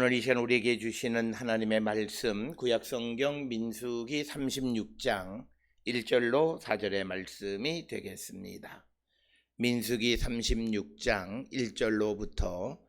오늘 이 시간 우리에게 주시는 하나님의 말씀 구약성경 민수기 36장 1절로 4절의 말씀이 되겠습니다. 민수기 36장 1절로부터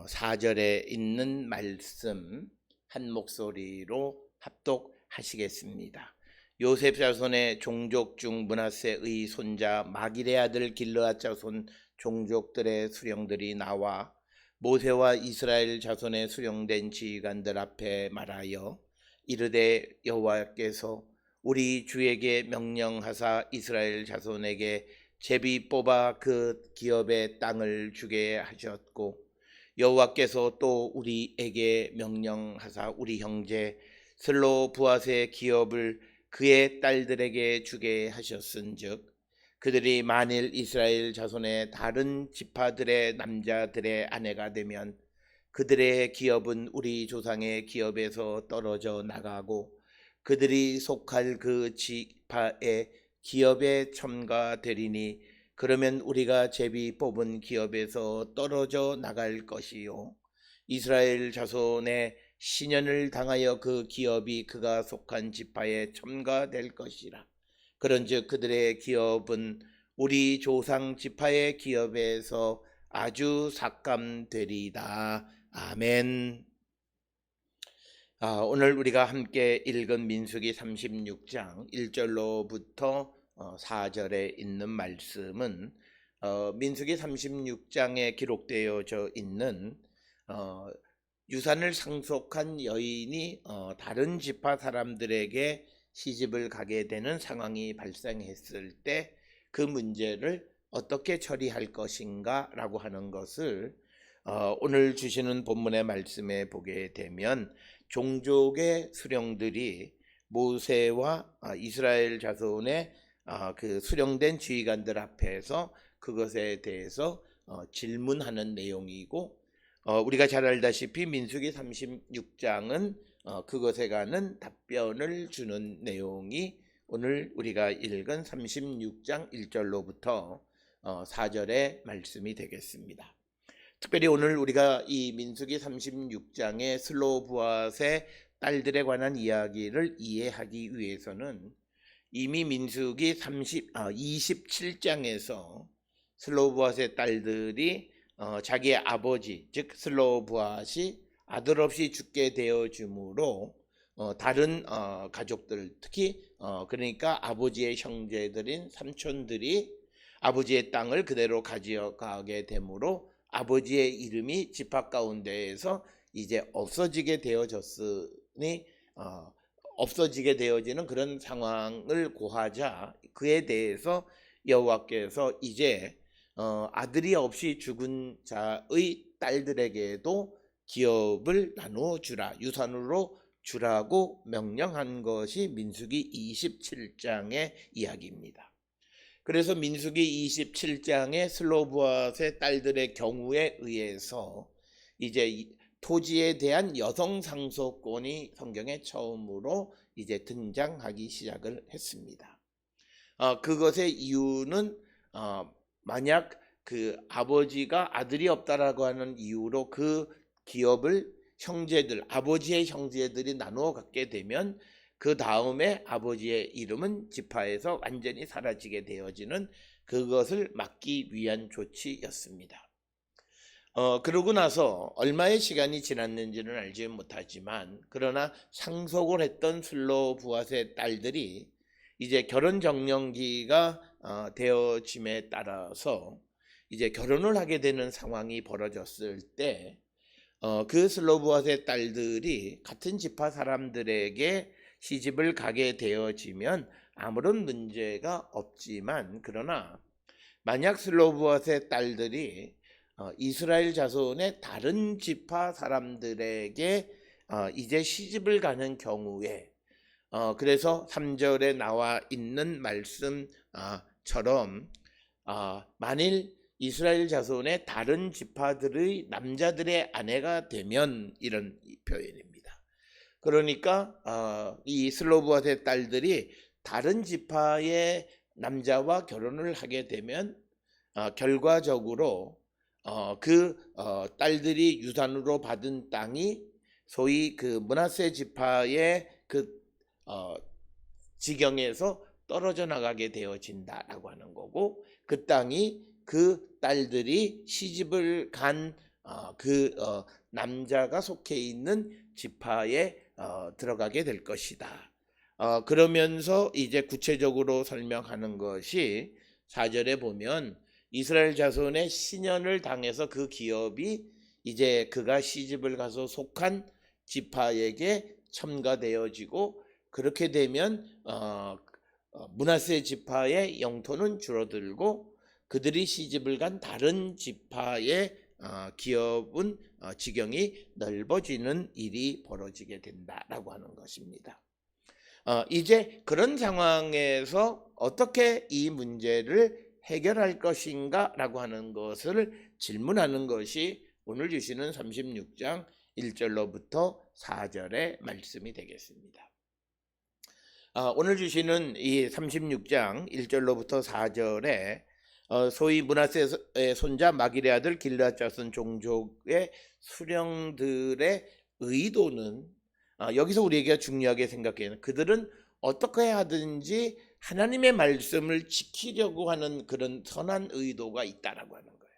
4절에 있는 말씀 한 목소리로 합독하시겠습니다. 요셉 자손의 종족 중 므낫세의 손자 마길의 아들 길르앗 자손 종족들의 수령들이 나와 모세와 이스라엘 자손의 수령된 지휘관들 앞에 말하여 이르되 여호와께서 우리 주에게 명령하사 이스라엘 자손에게 제비 뽑아 그 기업의 땅을 주게 하셨고 여호와께서 또 우리에게 명령하사 우리 형제 슬로브앗의 기업을 그의 딸들에게 주게 하셨은즉 그들이 만일 이스라엘 자손의 다른 지파들의 남자들의 아내가 되면 그들의 기업은 우리 조상의 기업에서 떨어져 나가고 그들이 속할 그 지파의 기업에 첨가되리니 그러면 우리가 제비 뽑은 기업에서 떨어져 나갈 것이요 이스라엘 자손의 시년을 당하여 그 기업이 그가 속한 지파에 첨가될 것이라. 그런즉 그들의 기업은 우리 조상 지파의 기업에서 아주 삭감되리다. 아멘. 오늘 우리가 함께 읽은 민수기 36장 1절로부터 4절에 있는 말씀은 민수기 36장에 기록되어져 있는 유산을 상속한 여인이 다른 지파 사람들에게 시집을 가게 되는 상황이 발생했을 때 그 문제를 어떻게 처리할 것인가 라고 하는 것을 오늘 주시는 본문의 말씀에 보게 되면 종족의 수령들이 모세와 이스라엘 자손의 그 수령된 지휘관들 앞에서 그것에 대해서 질문하는 내용이고 우리가 잘 알다시피 민수기 36장은 그것에 관한 답변을 주는 내용이 오늘 우리가 읽은 36장 1절로부터 4절의 말씀이 되겠습니다. 특별히 오늘 우리가 이 민수기 36장의 슬로브앗의 딸들에 관한 이야기를 이해하기 위해서는 이미 민수기 27장에서 슬로브앗의 딸들이 자기의 아버지 즉 슬로브앗이 아들 없이 죽게 되어주므로 다른 가족들 특히 그러니까 아버지의 형제들인 삼촌들이 아버지의 땅을 그대로 가져가게 되므로 아버지의 이름이 지파 가운데에서 이제 없어지게 되어졌으니 없어지게 되어지는 그런 상황을 고하자 그에 대해서 여호와께서 이제 아들이 없이 죽은 자의 딸들에게도 기업을 나누어 주라 유산으로 주라고 명령한 것이 민수기 27장의 이야기입니다. 그래서 민수기 27장의 슬로브앗의 딸들의 경우에 의해서 이제 토지에 대한 여성 상속권이 성경에 처음으로 이제 등장하기 시작을 했습니다. 그것의 이유는 만약 그 아버지가 아들이 없다라고 하는 이유로 그 기업을 형제들 아버지의 형제들이 나누어 갖게 되면 그 다음에 아버지의 이름은 지파에서 완전히 사라지게 되어지는 그것을 막기 위한 조치였습니다. 그러고 나서 얼마의 시간이 지났는지는 알지 못하지만 그러나 상속을 했던 슬로브앗의 딸들이 이제 결혼 정년기가 되어짐에 따라서 이제 결혼을 하게 되는 상황이 벌어졌을 때 그 슬로브앗의 딸들이 같은 지파 사람들에게 시집을 가게 되어지면 아무런 문제가 없지만 그러나 만약 슬로브앗의 딸들이 이스라엘 자손의 다른 지파 사람들에게 이제 시집을 가는 경우에 그래서 3절에 나와 있는 말씀처럼 만일 이스라엘 자손의 다른 지파들의 남자들의 아내가 되면 이런 표현입니다. 그러니까 이 슬로브앗의 딸들이 다른 지파의 남자와 결혼을 하게 되면 결과적으로 그 딸들이 유산으로 받은 땅이 소위 그 므낫세 지파의 그 지경에서 떨어져 나가게 되어진다라고 하는 거고, 그 땅이 그 딸들이 시집을 간 남자가 속해 있는 지파에 들어가게 될 것이다. 그러면서 이제 구체적으로 설명하는 것이 4절에 보면 이스라엘 자손의 신연을 당해서 그 기업이 이제 그가 시집을 가서 속한 지파에게 첨가되어지고, 그렇게 되면 므낫세 지파의 영토는 줄어들고 그들이 시집을 간 다른 지파의 기업은 지경이 넓어지는 일이 벌어지게 된다라고 하는 것입니다. 이제 그런 상황에서 어떻게 이 문제를 해결할 것인가 라고 하는 것을 질문하는 것이 오늘 주시는 36장 1절로부터 4절의 말씀이 되겠습니다. 오늘 주시는 이 36장 1절로부터 4절에 소위 므낫세의 손자 마길의 아들 길르앗 자손 종족의 수령들의 의도는, 여기서 우리에게 중요하게 생각해요. 그들은 어떻게 하든지 하나님의 말씀을 지키려고 하는 그런 선한 의도가 있다라고 하는 거예요.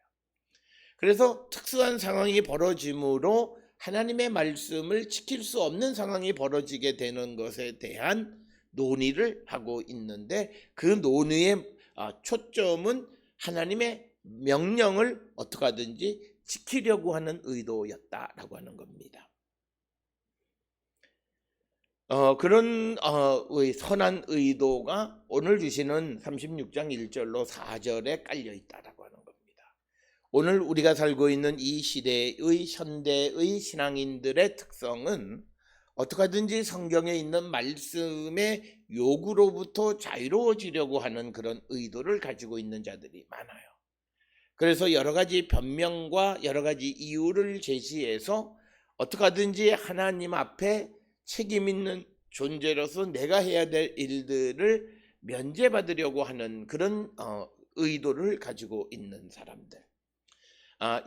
그래서 특수한 상황이 벌어짐으로 하나님의 말씀을 지킬 수 없는 상황이 벌어지게 되는 것에 대한 논의를 하고 있는데, 그 논의의 초점은 하나님의 명령을 어떻게 하든지 지키려고 하는 의도였다라고 하는 겁니다. 그런 선한 의도가 오늘 주시는 36장 1절로 4절에 깔려 있다라고 하는 겁니다. 오늘 우리가 살고 있는 이 시대의 현대의 신앙인들의 특성은 어떻게 하든지 성경에 있는 말씀의 요구로부터 자유로워지려고 하는 그런 의도를 가지고 있는 자들이 많아요. 그래서 여러 가지 변명과 여러 가지 이유를 제시해서 어떻게 하든지 하나님 앞에 책임 있는 존재로서 내가 해야 될 일들을 면제받으려고 하는 그런 의도를 가지고 있는 사람들.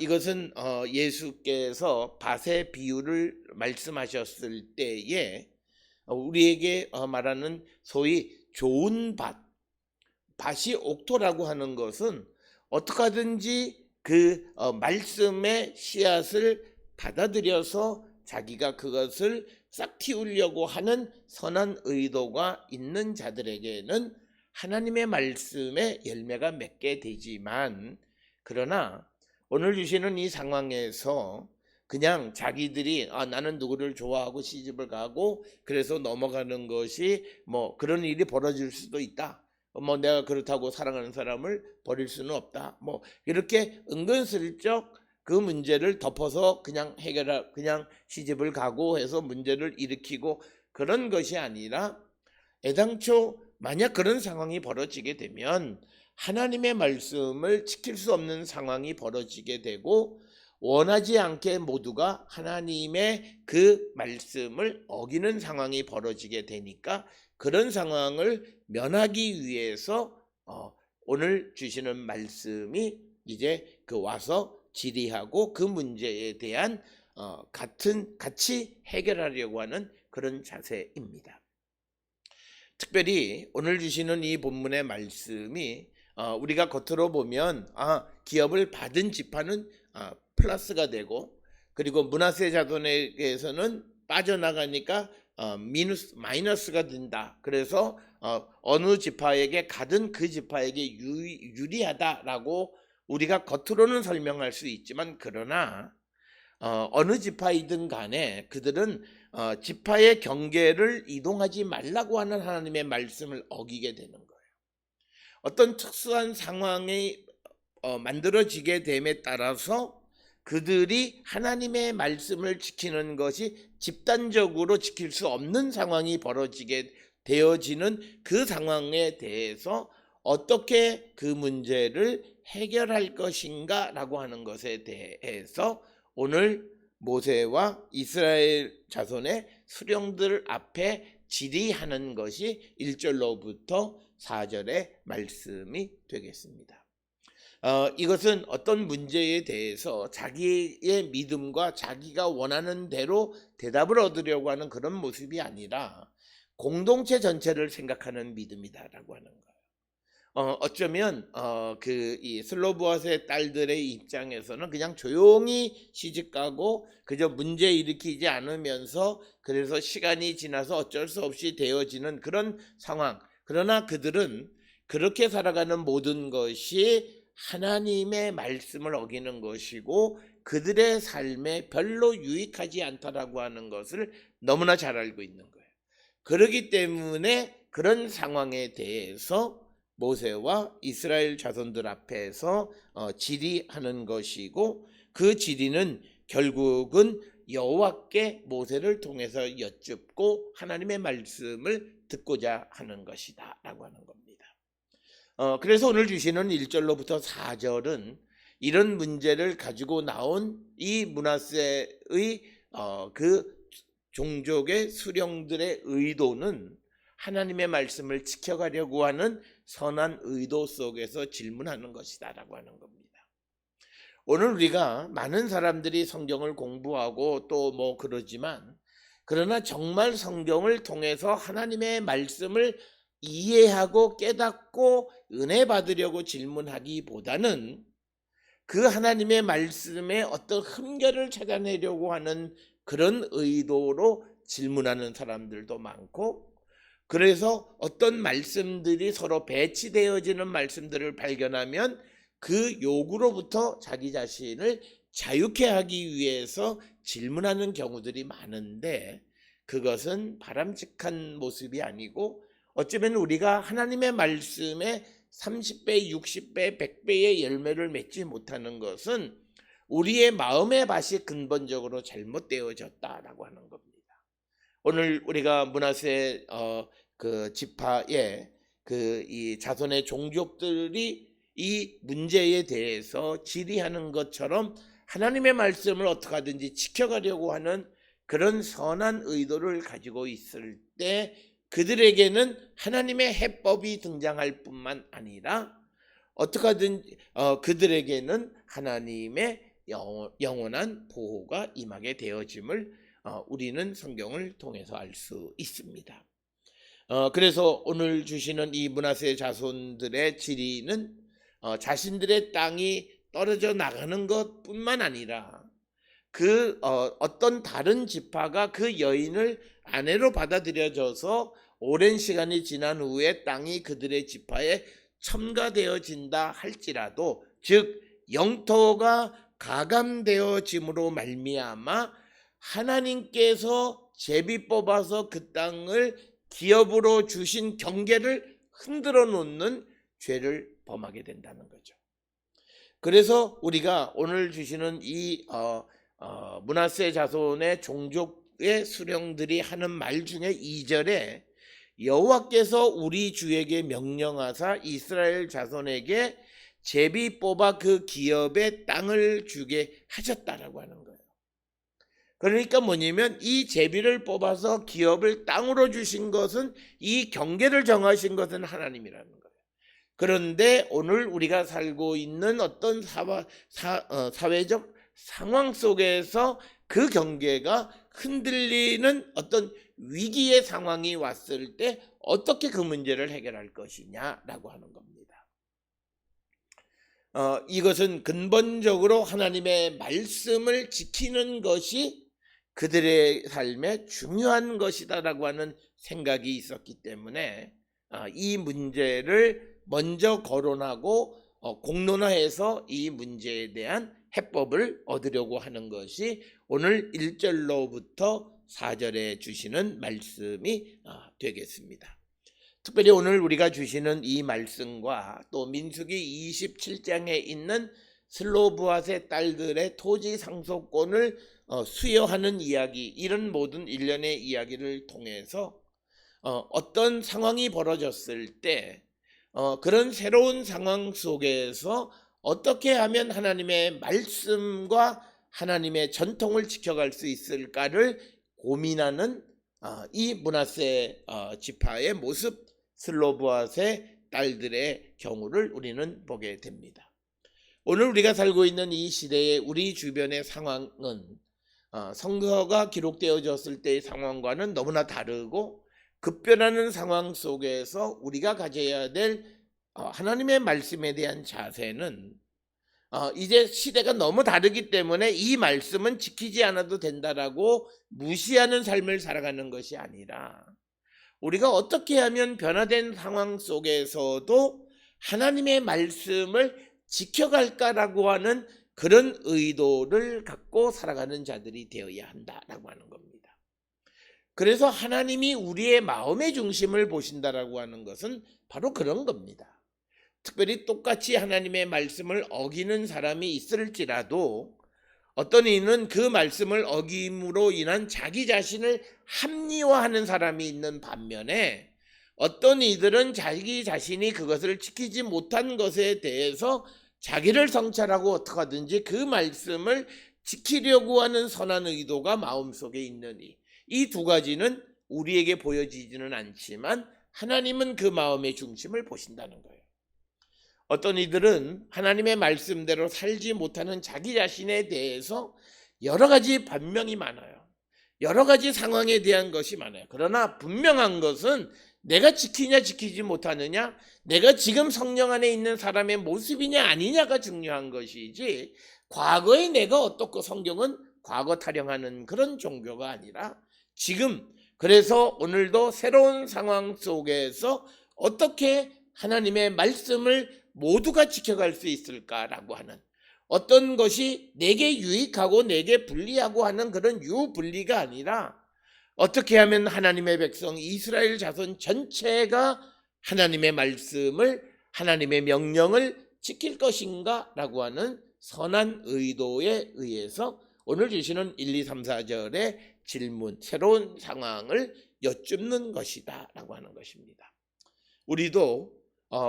이것은 예수께서 밭의 비유를 말씀하셨을 때에 우리에게 말하는 소위 좋은 밭이 옥토라고 하는 것은 어떻게 하든지 그 말씀의 씨앗을 받아들여서 자기가 그것을 싹 틔우려고 하는 선한 의도가 있는 자들에게는 하나님의 말씀의 열매가 맺게 되지만, 그러나 오늘 주시는 이 상황에서 그냥 자기들이 나는 누구를 좋아하고 시집을 가고 그래서 넘어가는 것이 뭐 그런 일이 벌어질 수도 있다, 뭐 내가 그렇다고 사랑하는 사람을 버릴 수는 없다, 뭐 이렇게 은근슬쩍 그 문제를 덮어서 그냥 그냥 시집을 가고 해서 문제를 일으키고 그런 것이 아니라, 애당초 만약 그런 상황이 벌어지게 되면 하나님의 말씀을 지킬 수 없는 상황이 벌어지게 되고 원하지 않게 모두가 하나님의 그 말씀을 어기는 상황이 벌어지게 되니까, 그런 상황을 면하기 위해서 오늘 주시는 말씀이 이제 그 와서 질의하고 그 문제에 대한 같이 해결하려고 하는 그런 자세입니다. 특별히 오늘 주시는 이 본문의 말씀이 우리가 겉으로 보면 기업을 받은 지파는 플러스가 되고, 그리고 므낫세 자손에게서는 빠져나가니까 마이너스가 된다. 그래서 어느 지파에게 가든 그 지파에게 유리하다라고 우리가 겉으로는 설명할 수 있지만, 그러나 어느 지파이든 간에 그들은 지파의 경계를 이동하지 말라고 하는 하나님의 말씀을 어기게 되는 거예요. 어떤 특수한 상황이 만들어지게 됨에 따라서 그들이 하나님의 말씀을 지키는 것이 집단적으로 지킬 수 없는 상황이 벌어지게 되어지는 그 상황에 대해서 어떻게 그 문제를 해결할 것인가 라고 하는 것에 대해서 오늘 모세와 이스라엘 자손의 수령들 앞에 질의하는 것이 1절로부터 4절의 말씀이 되겠습니다. 이것은 어떤 문제에 대해서 자기의 믿음과 자기가 원하는 대로 대답을 얻으려고 하는 그런 모습이 아니라 공동체 전체를 생각하는 믿음이다라고 하는 거예요. 어쩌면 이 슬로보아스의 딸들의 입장에서는 그냥 조용히 시집가고 그저 문제 일으키지 않으면서 그래서 시간이 지나서 어쩔 수 없이 되어지는 그런 상황. 그러나 그들은 그렇게 살아가는 모든 것이 하나님의 말씀을 어기는 것이고 그들의 삶에 별로 유익하지 않다라고 하는 것을 너무나 잘 알고 있는 거예요. 그렇기 때문에 그런 상황에 대해서 모세와 이스라엘 자손들 앞에서 질의하는 것이고 그 질의는 결국은 여호와께 모세를 통해서 여쭙고 하나님의 말씀을 듣고자 하는 것이다 라고 하는 겁니다. 그래서 오늘 주시는 1절로부터 4절은 이런 문제를 가지고 나온 이 므낫세의 그 종족의 수령들의 의도는 하나님의 말씀을 지켜가려고 하는 선한 의도 속에서 질문하는 것이다 라고 하는 겁니다. 오늘 우리가 많은 사람들이 성경을 공부하고 또 뭐 그러지만 그러나 정말 성경을 통해서 하나님의 말씀을 이해하고 깨닫고 은혜 받으려고 질문하기보다는 그 하나님의 말씀에 어떤 흠결을 찾아내려고 하는 그런 의도로 질문하는 사람들도 많고 그래서 어떤 말씀들이 서로 배치되어지는 말씀들을 발견하면 그 요구로부터 자기 자신을 자유케 하기 위해서 질문하는 경우들이 많은데 그것은 바람직한 모습이 아니고 어쩌면 우리가 하나님의 말씀에 30배, 60배, 100배의 열매를 맺지 못하는 것은 우리의 마음의 밭이 근본적으로 잘못되어졌다라고 하는 겁니다. 오늘 우리가 므낫세 그 지파의 이 자손의 종족들이 이 문제에 대해서 질의하는 것처럼 하나님의 말씀을 어떻게 하든지 지켜가려고 하는 그런 선한 의도를 가지고 있을 때 그들에게는 하나님의 해법이 등장할 뿐만 아니라 어떻게 하든 그들에게는 하나님의 영원한 보호가 임하게 되어짐을 우리는 성경을 통해서 알 수 있습니다. 그래서 오늘 주시는 이 므낫세 자손들의 질의는 자신들의 땅이 떨어져 나가는 것뿐만 아니라 그 어떤 다른 지파가 그 여인을 아내로 받아들여져서 오랜 시간이 지난 후에 땅이 그들의 지파에 첨가되어진다 할지라도 즉 영토가 가감되어짐으로 말미암아 하나님께서 제비 뽑아서 그 땅을 기업으로 주신 경계를 흔들어 놓는 죄를 범하게 된다는 거죠. 그래서 우리가 오늘 주시는 이 므낫세 자손의 종족의 수령들이 하는 말 중에 2절에 여호와께서 우리 주에게 명령하사 이스라엘 자손에게 제비 뽑아 그 기업의 땅을 주게 하셨다라고 하는 거예요. 그러니까 뭐냐면 이 제비를 뽑아서 기업을 땅으로 주신 것은 이 경계를 정하신 것은 하나님이라는 거예요. 그런데 오늘 우리가 살고 있는 어떤 사회적 상황 속에서 그 경계가 흔들리는 어떤 위기의 상황이 왔을 때 어떻게 그 문제를 해결할 것이냐라고 하는 겁니다. 이것은 근본적으로 하나님의 말씀을 지키는 것이 그들의 삶에 중요한 것이다라고 하는 생각이 있었기 때문에 이 문제를 먼저 거론하고 공론화해서 이 문제에 대한 해법을 얻으려고 하는 것이 오늘 1절로부터 4절에 주시는 말씀이 되겠습니다. 특별히 오늘 우리가 주시는 이 말씀과 또 민수기 27장에 있는 슬로브앗의 딸들의 토지 상속권을 수여하는 이야기, 이런 모든 일련의 이야기를 통해서 어떤 상황이 벌어졌을 때 그런 새로운 상황 속에서 어떻게 하면 하나님의 말씀과 하나님의 전통을 지켜갈 수 있을까를 고민하는 이 므낫세 지파의 모습, 슬로브앗의 딸들의 경우를 우리는 보게 됩니다. 오늘 우리가 살고 있는 이 시대의 우리 주변의 상황은 성서가 기록되어졌을 때의 상황과는 너무나 다르고 급변하는 상황 속에서 우리가 가져야 될 하나님의 말씀에 대한 자세는 이제 시대가 너무 다르기 때문에 이 말씀은 지키지 않아도 된다라고 무시하는 삶을 살아가는 것이 아니라 우리가 어떻게 하면 변화된 상황 속에서도 하나님의 말씀을 지켜갈까라고 하는 그런 의도를 갖고 살아가는 자들이 되어야 한다라고 하는 겁니다. 그래서 하나님이 우리의 마음의 중심을 보신다라고 하는 것은 바로 그런 겁니다. 특별히 똑같이 하나님의 말씀을 어기는 사람이 있을지라도 어떤 이는 그 말씀을 어김으로 인한 자기 자신을 합리화하는 사람이 있는 반면에 어떤 이들은 자기 자신이 그것을 지키지 못한 것에 대해서 자기를 성찰하고 어떻게 하든지 그 말씀을 지키려고 하는 선한 의도가 마음속에 있느니 이 두 가지는 우리에게 보여지지는 않지만 하나님은 그 마음의 중심을 보신다는 거예요. 어떤 이들은 하나님의 말씀대로 살지 못하는 자기 자신에 대해서 여러 가지 반명이 많아요. 여러 가지 상황에 대한 것이 많아요. 그러나 분명한 것은 내가 지키냐 지키지 못하느냐, 내가 지금 성령 안에 있는 사람의 모습이냐 아니냐가 중요한 것이지 과거에 내가 어떻고 성경은 과거 타령하는 그런 종교가 아니라 지금, 그래서 오늘도 새로운 상황 속에서 어떻게 하나님의 말씀을 모두가 지켜갈 수 있을까라고 하는 어떤 것이 내게 유익하고 내게 불리하고 하는 그런 유불리가 아니라 어떻게 하면 하나님의 백성 이스라엘 자손 전체가 하나님의 말씀을, 하나님의 명령을 지킬 것인가 라고 하는 선한 의도에 의해서 오늘 주시는 1, 2, 3, 4절의 질문, 새로운 상황을 여쭙는 것이다 라고 하는 것입니다. 우리도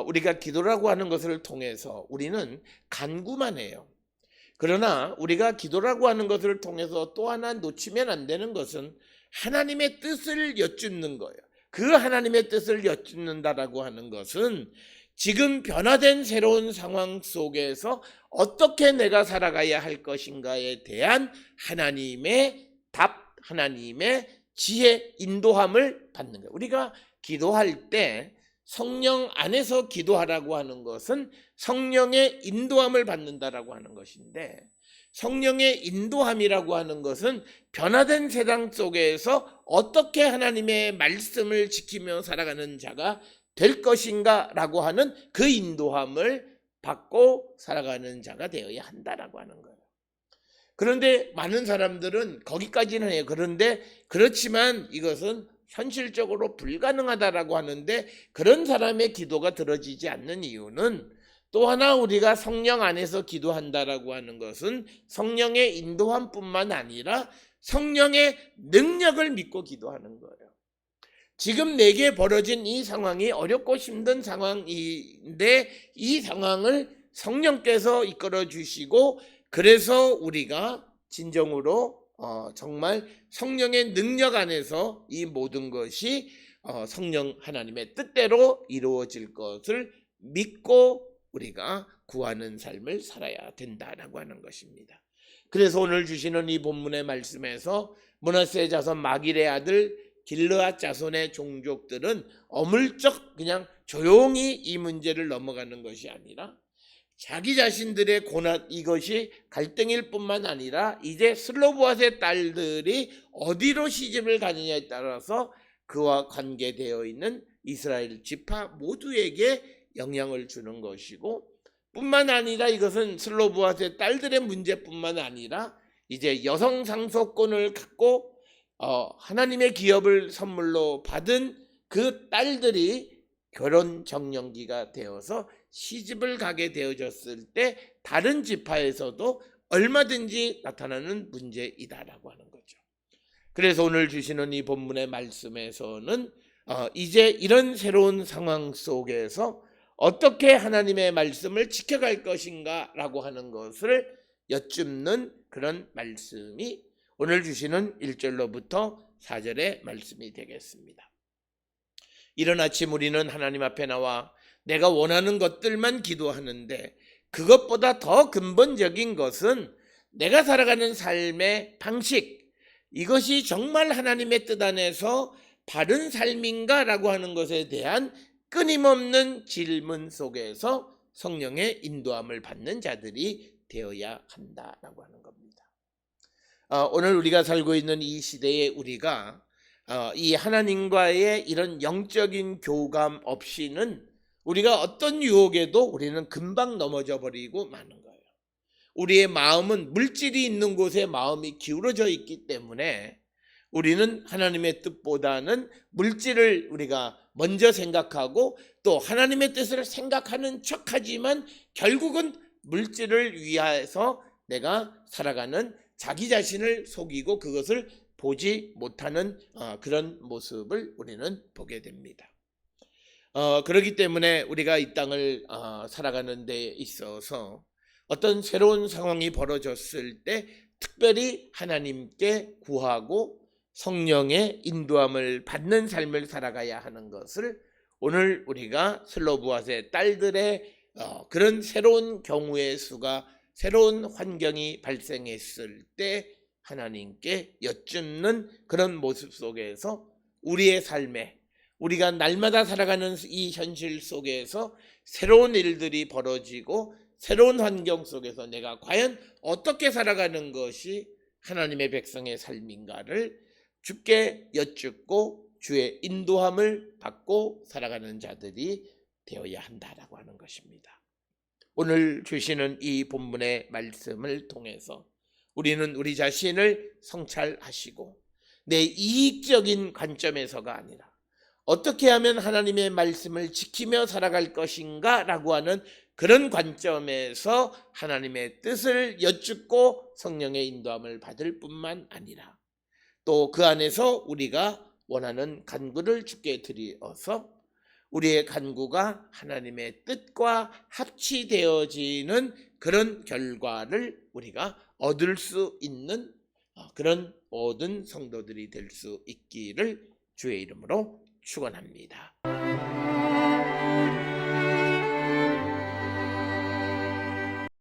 우리가 기도라고 하는 것을 통해서 우리는 간구만 해요. 그러나 우리가 기도라고 하는 것을 통해서 또 하나 놓치면 안 되는 것은 하나님의 뜻을 여쭙는 거예요. 그 하나님의 뜻을 여쭙는다라고 하는 것은 지금 변화된 새로운 상황 속에서 어떻게 내가 살아가야 할 것인가에 대한 하나님의 답, 하나님의 지혜, 인도함을 받는 거예요. 우리가 기도할 때 성령 안에서 기도하라고 하는 것은 성령의 인도함을 받는다라고 하는 것인데, 성령의 인도함이라고 하는 것은 변화된 세상 속에서 어떻게 하나님의 말씀을 지키며 살아가는 자가 될 것인가 라고 하는 그 인도함을 받고 살아가는 자가 되어야 한다라고 하는 거예요. 그런데 많은 사람들은 거기까지는 해요. 그런데 그렇지만 이것은 현실적으로 불가능하다라고 하는데 그런 사람의 기도가 들어지지 않는 이유는 또 하나 우리가 성령 안에서 기도한다라고 하는 것은 성령의 인도함뿐만 아니라 성령의 능력을 믿고 기도하는 거예요. 지금 내게 벌어진 이 상황이 어렵고 힘든 상황인데 이 상황을 성령께서 이끌어 주시고 그래서 우리가 진정으로 정말 성령의 능력 안에서 이 모든 것이 성령 하나님의 뜻대로 이루어질 것을 믿고 우리가 구하는 삶을 살아야 된다라고 하는 것입니다. 그래서 오늘 주시는 이 본문의 말씀에서 므낫세 자손 마길의 아들 길르앗 자손의 종족들은 어물쩍 그냥 조용히 이 문제를 넘어가는 것이 아니라 자기 자신들의 고난, 이것이 갈등일 뿐만 아니라 이제 슬로보앗의 딸들이 어디로 시집을 가느냐에 따라서 그와 관계되어 있는 이스라엘 지파 모두에게 영향을 주는 것이고, 뿐만 아니라 이것은 슬로보앗의 딸들의 문제뿐만 아니라 이제 여성 상속권을 갖고 하나님의 기업을 선물로 받은 그 딸들이 결혼 정년기가 되어서 시집을 가게 되어졌을 때 다른 지파에서도 얼마든지 나타나는 문제이다라고 하는 거죠. 그래서 오늘 주시는 이 본문의 말씀에서는 이제 이런 새로운 상황 속에서 어떻게 하나님의 말씀을 지켜갈 것인가 라고 하는 것을 여쭙는 그런 말씀이 오늘 주시는 1절로부터 4절의 말씀이 되겠습니다. 이른 아침 우리는 하나님 앞에 나와 내가 원하는 것들만 기도하는데 그것보다 더 근본적인 것은 내가 살아가는 삶의 방식, 이것이 정말 하나님의 뜻 안에서 바른 삶인가라고 하는 것에 대한 끊임없는 질문 속에서 성령의 인도함을 받는 자들이 되어야 한다라고 하는 겁니다. 오늘 우리가 살고 있는 이 시대에 우리가 이 하나님과의 이런 영적인 교감 없이는 우리가 어떤 유혹에도 우리는 금방 넘어져 버리고 마는 거예요. 우리의 마음은 물질이 있는 곳에 마음이 기울어져 있기 때문에 우리는 하나님의 뜻보다는 물질을 우리가 먼저 생각하고 또 하나님의 뜻을 생각하는 척하지만 결국은 물질을 위해서 내가 살아가는 자기 자신을 속이고 그것을 보지 못하는 그런 모습을 우리는 보게 됩니다. 그렇기 때문에 우리가 이 땅을 살아가는 데 있어서 어떤 새로운 상황이 벌어졌을 때 특별히 하나님께 구하고 성령의 인도함을 받는 삶을 살아가야 하는 것을 오늘 우리가 슬로브앗의 딸들의 그런 새로운 경우의 수가 새로운 환경이 발생했을 때 하나님께 여쭙는 그런 모습 속에서 우리의 삶에 우리가 날마다 살아가는 이 현실 속에서 새로운 일들이 벌어지고 새로운 환경 속에서 내가 과연 어떻게 살아가는 것이 하나님의 백성의 삶인가를 주께 여쭙고 주의 인도함을 받고 살아가는 자들이 되어야 한다라고 하는 것입니다. 오늘 주시는 이 본문의 말씀을 통해서 우리는 우리 자신을 성찰하시고 내 이익적인 관점에서가 아니라 어떻게 하면 하나님의 말씀을 지키며 살아갈 것인가 라고 하는 그런 관점에서 하나님의 뜻을 여쭙고 성령의 인도함을 받을 뿐만 아니라 또 그 안에서 우리가 원하는 간구를 주께 드리어서 우리의 간구가 하나님의 뜻과 합치되어지는 그런 결과를 우리가 얻을 수 있는 그런 모든 성도들이 될 수 있기를 주의 이름으로 축원합니다.